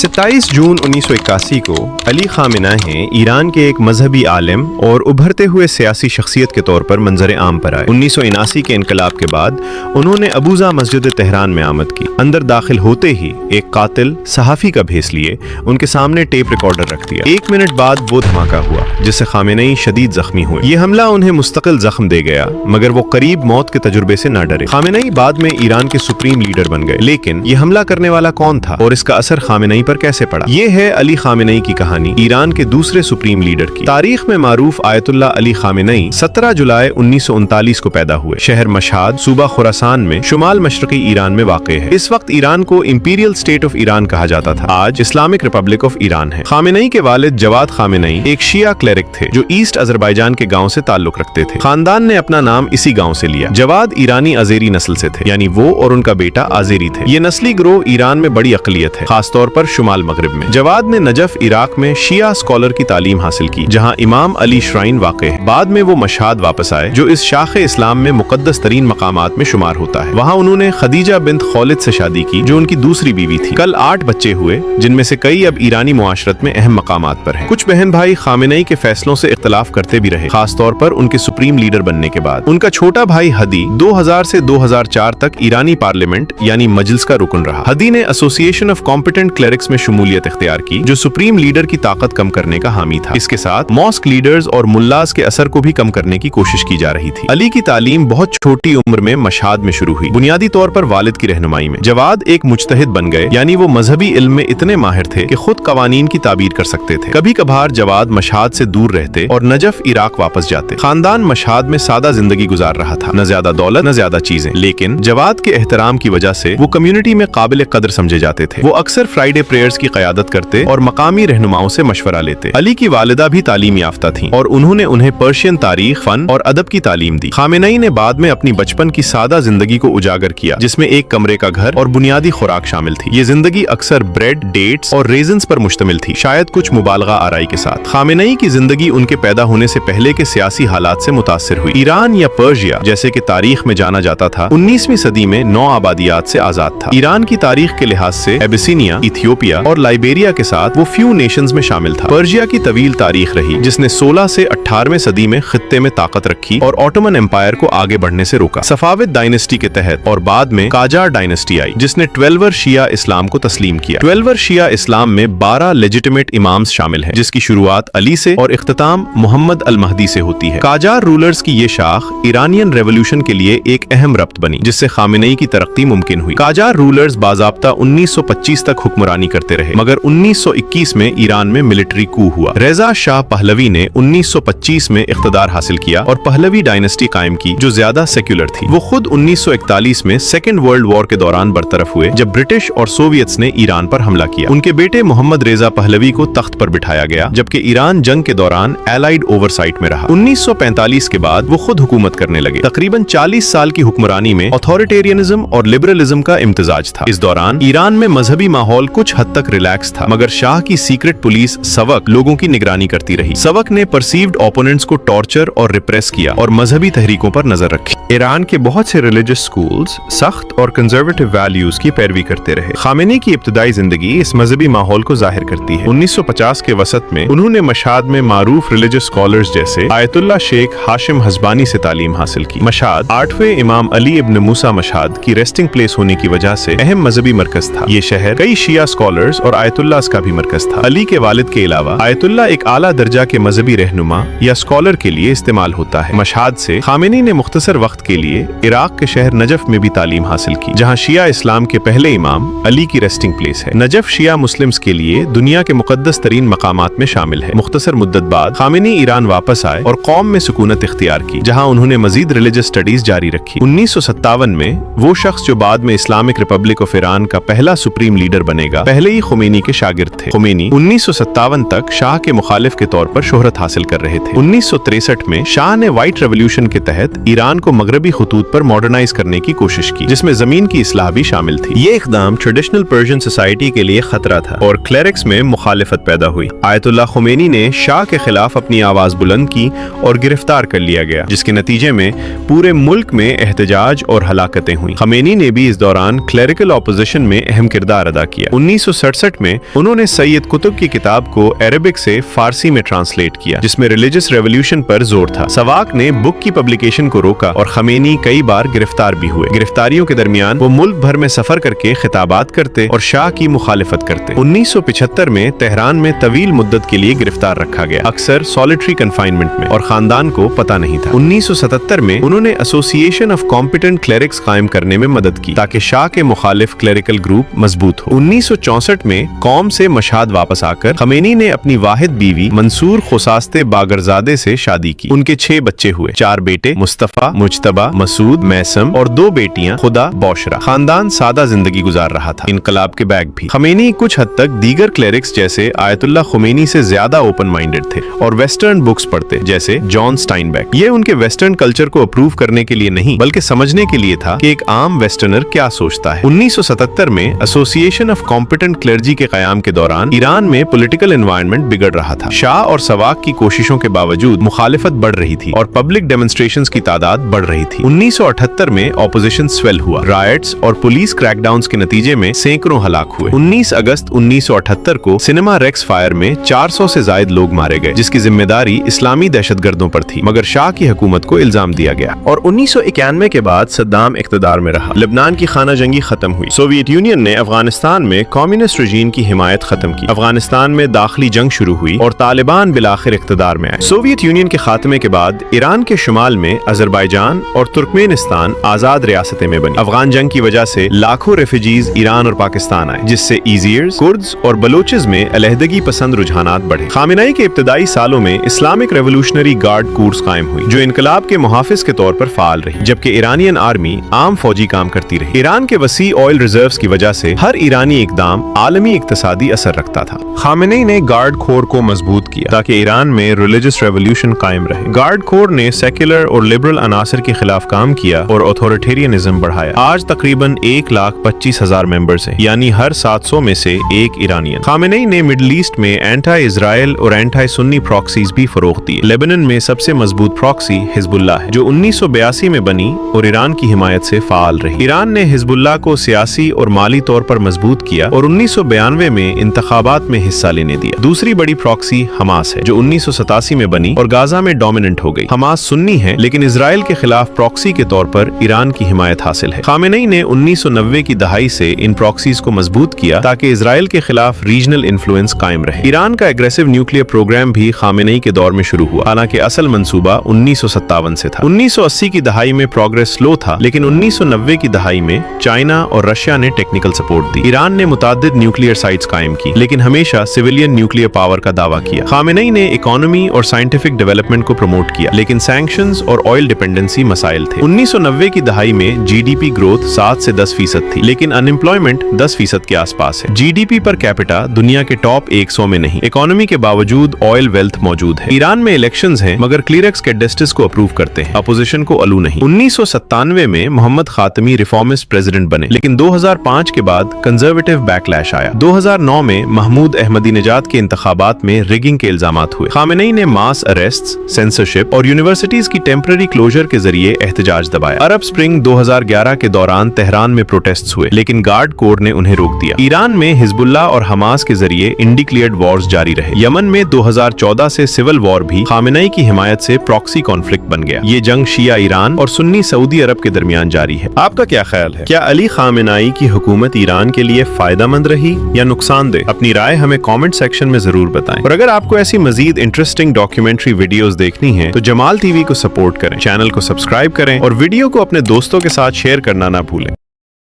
27 जून 1981 को Ali Khamenei Iran के एक मजहबी आलिम और उभरते हुए सियासी शख्सियत के तौर पर मंजर आम पर आए। 1979 के इनकलाब के बाद उन्होंने अबूजा मस्जिद तेहरान में आमद की। अंदर दाखिल होते ही एक कातिल सहाफ़ी का भेस लिए उनके सामने टेप रिकॉर्डर रख दिया। 1 मिनट बाद वो धमाका हुआ जिससे खामेनेई शदीद जख्मी हुए। ये हमला उन्हें मुस्तकिल जख्म दे गया, मगर वो करीब मौत के तजुर्बे से न डरे। खामेनेई बाद में ईरान के सुप्रीम लीडर बन गए, लेकिन ये हमला करने वाला कौन था और इसका असर खामेनेई पर कैसे पड़ा? ये है अली खामेनेई की कहानी, ईरान के दूसरे सुप्रीम लीडर की। तारीख में मारूफ आयतुल्ला अली खामेनेई 17 जुलाई 1939 को पैदा हुए। शहर मशहद सूबा खुरासान में शुमाल मशरकी ईरान में वाक़ है। इस वक्त ईरान को इंपीरियल स्टेट ऑफ ईरान कहा जाता था, आज इस्लामिक रिपब्लिक ऑफ ईरान है। खामेनेई के वालिद जवाद खामेनेई एक शिया क्लेरिक थे जो ईस्ट अजरबैजान के गांव से ताल्लुक रखते थे। खानदान ने अपना नाम इसी गांव से लिया। जवाद ईरानी अजेरी नस्ल से थे, यानी वो और उनका बेटा अजेरी थे। ये नस्ली ग्रोह ईरान में बड़ी अकलियत है, खासतौर पर शुमाल मगरिब में। जवाद ने नजफ इराक में शिया स्कॉलर की तालीम हासिल की, जहां इमाम अली श्राइन वाक़ है। बाद में वो मशहद वापस आए, जो इस शाखे इस्लाम में मुकद्दस तरीन मकामात में शुमार होता है। वहां उन्होंने खदीजा बिन्त खौलिद से शादी की, जो उनकी दूसरी बीवी थी। कल 8 बच्चे हुए, जिनमें से कई अब ईरानी मुआशरत में अहम मकामात पर हैं। कुछ बहन भाई खामेनेई के फैसलों से इख्तलाफ करते भी रहे, खासतौर पर उनके सुप्रीम लीडर बनने के बाद। उनका छोटा भाई हदी 2000 से 2004 तक ईरानी पार्लियामेंट यानी मजलिस का रुकन रहा। हदी ने एसोसिएशन ऑफ कॉम्पिटेंट क्लेरिक्स में शमूलियत इख्तियार की, जो सुप्रीम लीडर की ताकत कम करने का हामी था। इसके साथ मॉस्क लीडर्स और मुल्लास के असर को भी कम करने की कोशिश की जा रही थी। अली की तालीम बहुत छोटी उम्र में मशहद में शुरू हुई, बुनियादी तौर पर वालिद की रहनुमाई में। जवाद एक मुज्तहिद बन गए, यानी वो मजहबी इल्म में इतने माहिर थे कि खुद कवानीन की ताबीर कर सकते थे। कभी कभार जवाद मशहद से दूर रहते और नजफ इराक वापस जाते। खानदान मशहद में सादा जिंदगी गुजार रहा था, न ज्यादा दौलत न ज्यादा चीजें, लेकिन जवाद के एहतराम की वजह से वो कम्युनिटी में काबिल कदर समझे जाते थे। वो अक्सर फ्राइडे प्रेयर्स की क़यादत करते और मकामी रहनुमाओं से मशवरा लेते। अली की वालिदा भी तालीम याफ्ता थीं और उन्होंने उन्हें पर्शियन तारीख, फन और अदब की तालीम दी। खामेनेई ने बाद में अपनी बचपन की सादा जिंदगी को उजागर किया, जिसमें एक कमरे का घर और बुनियादी खुराक शामिल थी। ये जिंदगी अक्सर ब्रेड, डेट्स और रेजन्स पर मुश्तमिल थी, शायद कुछ मुबालगा आराई के साथ। खामेनेई की जिंदगी उनके पैदा होने से पहले के सियासी हालात से मुतासिर हुई। ईरान या पर्शिया, जैसे कि तारीख में जाना जाता था, 19वीं सदी में 9 आबादियात से आजाद था। ईरान की तारीख के लिहाज से एबिसिनिया, इथियोपिया और लाइबेरिया के साथ वो फ्यू नेशंस में शामिल था। पर्शिया की तवील तारीख रही, जिसने 16 से 18वीं सदी में खित्ते में ताकत रखी और ऑटोमन एम्पायर को आगे बढ़ने से रोका। सफाविद डायनेस्टी के तहत और बाद में काजार डायनेस्टी आई, जिसने 12वीं शिया इस्लाम को तस्लीम किया। 12वीं शिया इस्लाम में 12 लेजिटिमेट इमाम्स शामिल हैं, जिसकी शुरुआत अली से और इख्तिताम मोहम्मद अल महदी से होती है। काजार रूलर्स की ये शाख ईरानियन रेवोल्यूशन के लिए एक अहम रब्त बनी, जिससे खामेनेई की तरक्की मुमकिन हुई। काजार रूलर्स बाज़ाब्ता 1925 तक हुक्मरानी करते रहे, मगर 1921 में ईरान में मिलिट्री कू हुआ। रेजा शाह पहलवी ने 1925 में इख्तिदार हासिल किया और पहलवी डायनेस्टी कायम की, जो ज्यादा सेक्युलर थी। वो खुद 1941 में सेकेंड वर्ल्ड वॉर के दौरान बरतरफ हुए, जब ब्रिटिश और सोवियट्स ने ईरान पर हमला किया। उनके बेटे मोहम्मद रेजा पहलवी को तख्त पर बिठाया गया, जबकि ईरान जंग के दौरान एलाइड ओवरसाइट में रहा। 1945 के बाद वो खुद हुकूमत करने लगे। तकरीबन 40 साल की हुक्मरानी में ऑथोरिटेरियनिज्म और लिबरलिज्म का इम्तिजाज था। इस दौरान ईरान में मजहबी माहौल कुछ हद तक रिलैक्स था, मगर शाह की सीक्रेट पुलिस सवक लोगों की निगरानी करती रही। सवक ने परसीव्ड ओपोनेंट्स को टॉर्चर और रिप्रेस किया और मजहबी तहरीकों पर नजर रखी। ईरान के बहुत से रिलीजियस स्कूल्स सख्त और कंजर्वेटिव वैल्यूज की पैरवी करते रहे। खामेनेई की इब्तदाई जिंदगी इस मजहबी माहौल को जाहिर करती है। 1950 के वसत में उन्होंने मशहद में मारूफ रिलीजियस स्कॉलर्स जैसे आयतुल्ला शेख हाशिम हज़बानी से तालीम हासिल की। मशहद 8वें इमाम अली इब्न मूसा मशहद की रेस्टिंग प्लेस होने की वजह से अहम मजहबी मरकज था। ये शहर कई शिया स्कॉलर्स और आयतुल्लास का भी मरकज था। अली के वालिद के अलावा आयतुल्ला एक आला दर्जा के मजहबी रहनुमा या स्कॉलर के लिए इस्तेमाल होता है। मशहद से खामेनेई ने मुख्तसर वक्त के लिए इराक के शहर नजफ में भी तालीम हासिल की, जहाँ शिया इस्लाम के पहले इमाम अली की रेस्टिंग प्लेस है। नजफ शिया मुस्लिम्स के लिए दुनिया के मुकद्दस तरीन मकामात में शामिल है। मुख्तसर मुद्दत बाद खामेनेई ईरान वापस आए और कौम में सुकूनत इख्तियार की, जहाँ उन्होंने मजीद रिलीजियस स्टडीज जारी रखी। 1957 में वो शख्स जो बाद में इस्लामिक रिपब्लिक ऑफ ईरान का पहला सुप्रीम लीडर बनेगा, पहले ही खुमैनी के शागिर्द थे। खुमैनी 1957 तक शाह के मुखालिफ के तौर पर शोहरत हासिल कर रहे थे। 1963 में शाह ने व्हाइट रेवोल्यूशन के तहत ईरान को मगरबी खतूत पर मॉडर्नाइज करने की कोशिश की, जिसमें जमीन की इस्लाह भी शामिल थी। ये इक़दाम ट्रेडिशनल पर्शियन सोसाइटी के लिए खतरा था और क्लेरिक्स में मुखालिफत पैदा हुई। आयतुल्ला खुमैनी ने शाह के खिलाफ अपनी आवाज बुलंद की और गिरफ्तार कर लिया गया, जिसके नतीजे में पूरे मुल्क में एहतजाज और हलाकतें हुई। खुमैनी ने भी इस दौरान क्लेरिकल ऑपोजिशन में अहम किरदार अदा किया। 1967 में उन्होंने सैयद कुतुब की किताब को अरबिक से फारसी में ट्रांसलेट किया, जिसमें रिलीजियस रेवोल्यूशन पर जोर था। सवाक ने बुक की पब्लिकेशन को रोका और खमेनी कई बार गिरफ्तार भी हुए। गिरफ्तारियों के दरमियान वो मुल्क भर में सफर करके खिताबात करते और शाह की मुखालिफत करते। 1975 में तेहरान में तवील मुद्दत के लिए गिरफ्तार रखा गया, अक्सर सॉलिटरी कन्फाइनमेंट में, और खानदान को पता नहीं था। 1977 में उन्होंने एसोसिएशन ऑफ कॉम्पिटेंट क्लेरिक्स कायम करने में मदद की ताकि शाह के मुखालिफ क्लेरिकल ग्रुप मजबूत हो। 1964 में कौम से मशहद वापस आकर खमेनी ने अपनी वाहिद बीवी मंसूर खुसास्ते बागरजादे से शादी की। उनके 6 बच्चे हुए, 4 बेटे मुस्तफा, मुजतबा, मसूद, मैसम और 2 बेटियां खुदा, बौशरा। खानदान सादा जिंदगी गुजार रहा था। इनकलाब के बैग भी। खमेनी कुछ हद तक दीगर क्लेरिक्स जैसे आयतुल्लाह खुमैनी से ज्यादा ओपन माइंडेड थे और वेस्टर्न बुक्स पढ़ते, जैसे जॉन स्टाइनबेक। ये उनके वेस्टर्न कल्चर को अप्रूव करने के लिए नहीं बल्कि समझने के लिए था कि एक आम वेस्टर्नर क्या सोचता है। 1977 में एसोसिएशन ऑफ कॉम्पिटेंट क्लर्जी के कयाम के दौरान ईरान में पॉलिटिकल एनवायरनमेंट बिगड़ रहा था। शाह और सवाक की कोशिशों के बावजूद मुखालिफत बढ़ रही थी और पब्लिक डेमोन्स्ट्रेशंस की तादाद बढ़ रही थी। 1978 में ऑपोजिशन स्वेल हुआ। रायट्स और पुलिस क्रैकडाउन्स के नतीजे में सैकड़ों हलाक हुए। 19 अगस्त 1978 को सिनेमा रेक्स फायर में 400 से ज्यादा लोग मारे गए, जिसकी जिम्मेदारी इस्लामी दहशतगर्दों पर थी, मगर शाह की हुकूमत को इल्जाम दिया गया। और 1991 के बाद सद्दाम इख्तिदार में रहा। लेबनान की खाना जंगी खत्म हुई। सोवियत यूनियन ने अफगानिस्तान में कम्युनिस्ट रजीम की हिमायत खत्म की। अफगानिस्तान में दाखिली जंग शुरू हुई और तालिबान बिलाखिर इख्तिदार में आए। सोवियत यूनियन के खात्मे के बाद ईरान के शुमाल में अजरबैजान और तुर्कमेनिस्तान आजाद रियासतें में बनी। अफगान जंग की वजह से लाखों रेफ्यूजीज ईरान और पाकिस्तान आए, जिससे ईज़ियर्स, कुर्द्स और बलोचिज में अलहदगी पसंद रुझानात बढ़े। खामेनी के इब्तदाई सालों में इस्लामिक रेवोल्यूशनरी गार्ड कोर्स कायम हुई, जो इनकलाब के मुहाफिज के तौर पर फाल रही, जबकि ईरानियन आर्मी आम फौजी काम करती रही। ईरान के वसी ऑयल रिजर्व्स की वजह से हर ईरानी इकदाम आलमी इक्तसादी असर रखता था। खामेनी ने गार्ड कोर को मजबूत किया ताकि ईरान में रिलीजियस रेवोल्यूशन कायम रहे। गार्ड कोर ने सेक्युलर और लिबरल अनासर के खिलाफ काम किया और ऑथोरिटेरियनिज्म बढ़ाया। आज तकरीबन 1,25,000 मेंबर्स हैं, यानी हर 700 में से एक ईरानियन। खामेनी ने मिडल ईस्ट में एंटी इजराइल और एंटी सुन्नी प्रॉक्सीज भी फरोग दिए। लेबनान में सबसे मजबूत प्रॉक्सी हिजबुल्लाह है, जो 1982 में बनी और ईरान की हिमायत से फाल रही। ईरान ने हिजबुल्लाह को सियासी और माली तौर पर मजबूत किया और 1992 में इंतखाबात में हिस्सा लेने दिया। दूसरी बड़ी प्रॉक्सी हमास है, जो 1987 में बनी और गाजा में डोमिनेंट हो गई। हमास सुन्नी है, लेकिन इजराइल के खिलाफ प्रॉक्सी के तौर पर ईरान की हिमायत हासिल है। खामेनी ने 1990 की दहाई से इन प्रॉक्सीज को मजबूत किया ताकि इजराइल के खिलाफ रीजनल इन्फ्लुएंस कायम रहे। ईरान का एग्रेसिव न्यूक्लियर प्रोग्राम भी खामेनी के दौर में शुरू हुआ, हालांकि असल मंसूबा 1957 से था। 1980 की दहाई में प्रोग्रेस स्लो था, लेकिन 1990 की दहाई में चाइना और रशिया ने टेक्निकल सपोर्ट दी। ईरान ने मुताद्दिद न्यूक्लियर साइट्स कायम की, लेकिन हमेशा सिविलियन न्यूक्लियर पावर का दावा किया। खामेनी ने इकोनॉमी और साइंटिफिक डेवलपमेंट को प्रमोट किया, लेकिन सैंक्शंस और ऑयल डिपेंडेंसी मसाइल थे। 1990 की दहाई में जीडीपी ग्रोथ 7 से 10% थी, लेकिन अनएम्प्लॉयमेंट 10% के आसपास है। जीडीपी पर कैपिटा दुनिया के टॉप 100 में नहीं। इकोनॉमी के बावजूद ऑयल वेल्थ मौजूद है। ईरान में इलेक्शंस हैं, मगर क्लियरेक्स कैडेस्टिस को अप्रूव करते हैं, अपोजिशन को अलू नहीं। 1997 में मोहम्मद खातमी रिफॉर्मिस्ट प्रेसिडेंट बने, लेकिन 2005 के बाद कंजर्वेटिव बैकलैश आया। 2009 में महमूद अहमदीनेजाद के इंतखाबात में रिगिंग के इल्जामात हुए। खामेनी ने मास अरेस्ट्स, सेंसरशिप और यूनिवर्सिटीज की टेम्पररी क्लोजर के जरिए एहतजाज दबाया। अरब स्प्रिंग 2011 के दौरान तेहरान में प्रोटेस्ट्स हुए, लेकिन गार्ड कोर ने उन्हें रोक दिया। ईरान में हिजबुल्लाह और हमास के जरिए इंडिक्लेयर्ड वॉर्स जारी रहे। यमन में 2014 से सिविल वॉर भी खामेनी की हिमायत से प्रॉक्सी कॉन्फ्लिक्ट बन गया। ये जंग शिया ईरान और सुन्नी सऊदी अरब के दरमियान जारी है। आपका क्या ख्याल है? क्या अली खामेनी की हुकूमत ईरान के लिए फायदेमंद रही या नुकसानदेह? अपनी राय हमें कमेंट सेक्शन में जरूर बताएं। और अगर आपको ऐसी मजीद इंटरेस्टिंग डॉक्यूमेंट्री वीडियोस देखनी है तो जमाल टीवी को सपोर्ट करें, चैनल को सब्सक्राइब करें और वीडियो को अपने दोस्तों के साथ शेयर करना ना भूलें।